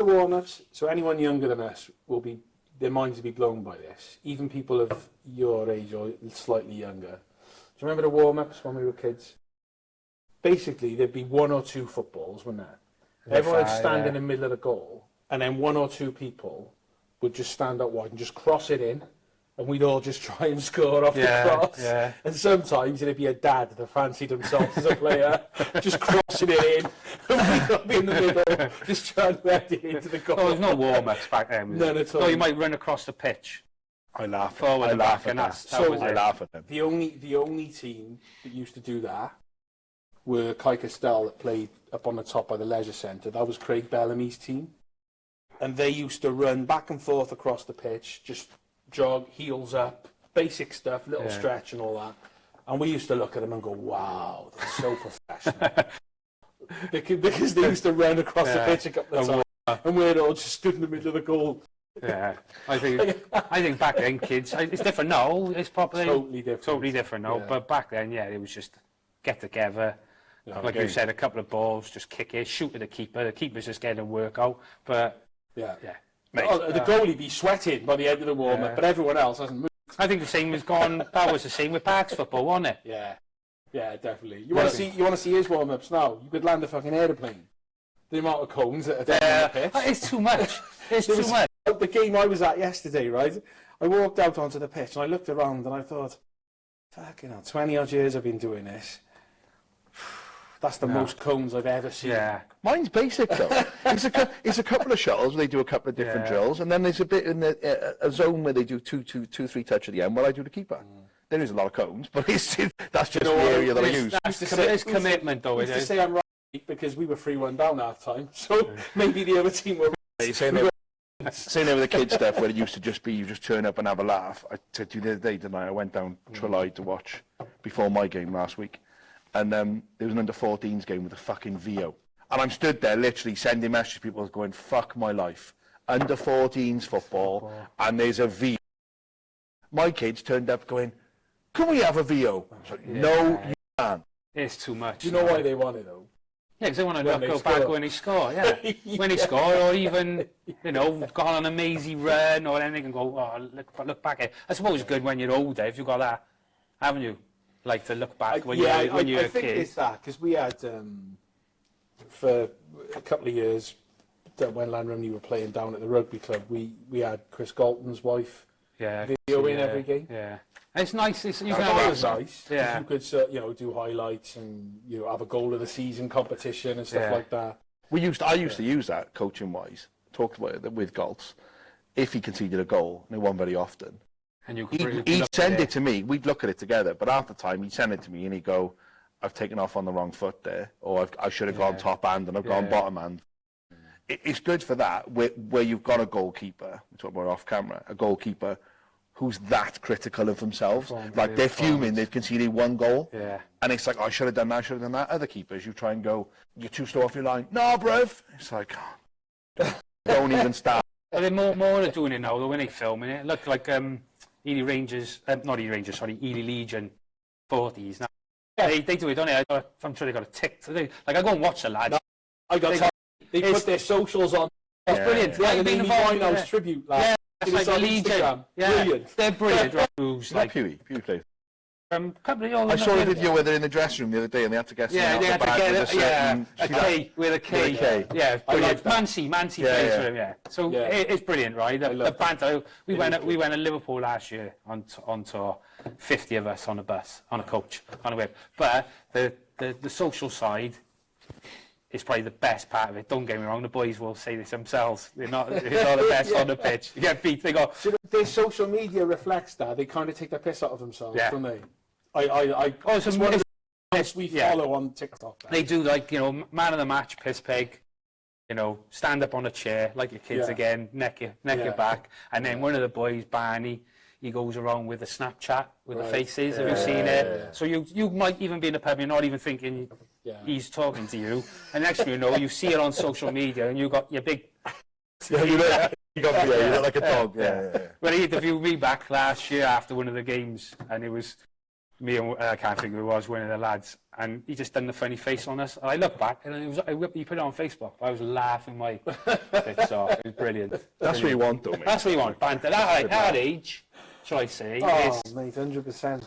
The warm-ups, so anyone younger than us their minds will be blown by this. Even people of your age or slightly younger. Do you remember the warm-ups when we were kids? Basically, there'd be one or two footballs, wouldn't there? Everyone would stand in the middle of the goal, and then one or two people would just stand up wide and just cross it in, and we'd all just try and score off the cross. Yeah. And sometimes it'd be a dad that fancied himself as a player, just crossing it in, and we'd be in the middle, just trying to head it into the goal. Oh, there's no warm-ups back then. None at all. No, you might run across the pitch. I laugh. I laugh at that. I laugh at them. The only team that used to do that were Castell that played up on the top by the leisure centre. That was Craig Bellamy's team. And they used to run back and forth across the pitch, just jog, heels up, basic stuff, little stretch and all that. And we used to look at them and go, wow, they're so professional. because they used to run across the pitch a couple of times. And we're all just stood in the middle of the goal. Yeah, I think back then, kids, it's different now. It's probably totally different now. Yeah. But back then, it was just get together. Like you said, a couple of balls, just kick it, shoot at the keeper. The keeper's just getting a workout. But mate, the goalie be sweating by the end of the warm-up, but everyone else hasn't moved. I think the same was gone. That was the same with Parks football, wasn't it? Yeah, definitely. You want to see his warm-ups now? You could land a fucking airplane. The amount of cones that are down on the pitch. It's too much. It's too much. The game I was at yesterday, right? I walked out onto the pitch and I looked around and I thought, fucking hell, 20 odd years I've been doing this. That's the most cones I've ever seen. Yeah. Mine's basic though. It's a couple of shuttles where they do a couple of different drills, and then there's a bit in a zone where they do two, three touch at the end. While I do the keeper. There is a lot of cones, but that's just the area that I use. It's commitment though. To say I'm right because we were 3-1 down half time, so maybe the other team were. Saying there with the kid stuff where it used to just be you just turn up and have a laugh. I said to you the other day, didn't I? I went down Trelide to watch before my game last week. And there was an under-14s game with a fucking VEO. And I'm stood there literally sending messages to people going, fuck my life. Under-14s football, and there's a VEO. My kids turned up going, can we have a VEO? I was like, no, you can't. It's too much. Do you know why they want it though? Yeah, because they want to go back when they score, when they score, or even, gone on a mazy run or anything and go, oh, look back at it. I suppose it's good when you're older, if you've got that, haven't you? Like to look back when you're a kid. I think it's that, because we had, for a couple of years, when Lanrumney were playing down at the rugby club, we had Chris Galton's wife video in every game. Yeah. It's nice. You can have nice. Yeah. You could, do highlights and have a goal of the season competition and stuff like that. I used to use that coaching wise. Talked about it with Galtz. If he conceded a goal, and it wasn't very often, and he'd send it to me. We'd look at it together, but half the time he'd send it to me and he'd go, "I've taken off on the wrong foot there, or I should have gone top hand and I've gone bottom hand." It's good for that where you've got a goalkeeper. We talk about off camera, a goalkeeper who's that critical of themselves. Like they're fuming, they've conceded one goal. Yeah. And it's like, I should have done that, I should have done that. Other keepers, you try and go, you're too slow off your line. No, bruv. It's like, don't even start. Well, they're more doing it now, though, when they're filming it. Look like Ely Legion 40s. Now, they do it, don't they? I'm sure they got a tick. Like, I go and watch the lads. They put their socials on. It's brilliant. Yeah, the Amy Winehouse tribute, lad. It's like the Legion. Brilliant. They're brilliant. Like Pewee played. I saw a video where they're in the dressing room the other day and they had to get they had to get a K. Yeah, brilliant. Mancy plays for him. So it's brilliant, right? The banter. We went to Liverpool last year on tour, 50 of us on a bus, on a coach, on a whip. But the social side is probably the best part of it. Don't get me wrong, the boys will say this themselves. They're not the best on the pitch. You get beat, they go... So their social media reflects that. They kind of take the piss out of themselves, don't they? It's one of the best we follow on TikTok. They do, like, man of the match, piss pig. Stand up on a chair, like your kids again, neck your back. And then one of the boys, Barney, he goes around with a Snapchat with the faces. Have you seen it? So you might even be in the pub, you're not even thinking... He's talking to you, and next thing you know, you see it on social media, and you got your big. You look like a dog. When he interviewed me back last year after one of the games, and it was me and I can't think who it was, one of the lads, and he just done the funny face on us. And I looked back, and he put it on Facebook. I was laughing my tits off. It was brilliant. That's what you want, though, mate. That's what you want, banter. At that age, shall I say? Oh, mate, 100%.